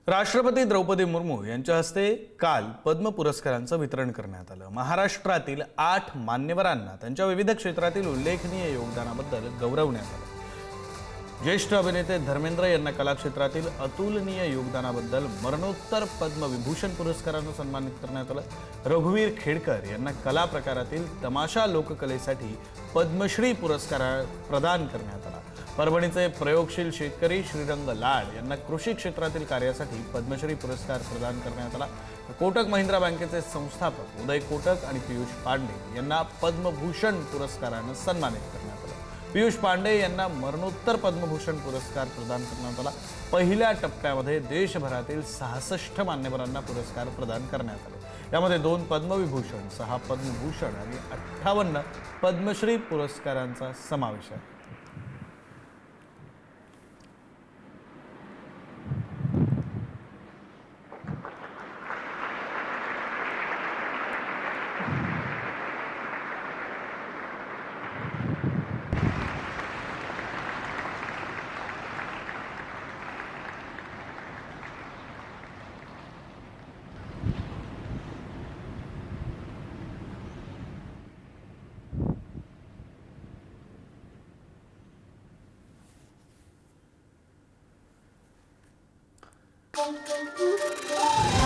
राष्ट्रपती द्रौपदी मुर्मू यांच्या हस्ते काल पद्म पुरस्कारांचं वितरण करण्यात आलं। महाराष्ट्रातील 8 मान्यवरांना त्यांच्या विविध क्षेत्रातील उल्लेखनीय योगदानाबद्दल गौरवण्यात आलं। ज्येष्ठ अभिनेते धर्मेंद्र यांना कला क्षेत्रातील अतुलनीय योगदानाबद्दल मरणोत्तर पद्मविभूषण पुरस्कारानं सन्मानित करण्यात आलं। रघुवीर खेडकर यांना कला प्रकारातील तमाशा लोककलेसाठी पद्मश्री पुरस्कार प्रदान करण्यात आला। परभणीचे प्रयोगशील शेतकरी श्रीरंग लाड यांना कृषी क्षेत्रातील कार्यासाठी पद्मश्री पुरस्कार प्रदान करण्यात आला। कोटक महिंद्रा बँकेचे संस्थापक उदय कोटक आणि पियुष पांडे यांना पद्मभूषण पुरस्कारानं सन्मानित करण्यात आलं। पियुष पांडे यांना मरणोत्तर पद्मभूषण पुरस्कार प्रदान करण्यात आला। पहिल्या टप्प्यामध्ये देशभरातील 66 मान्यवरांना पुरस्कार प्रदान करण्यात आले। यामध्ये 2 पद्मविभूषण, 6 पद्मभूषण आणि 58 पद्मश्री पुरस्कारांचा समावेश आहे। Thank you.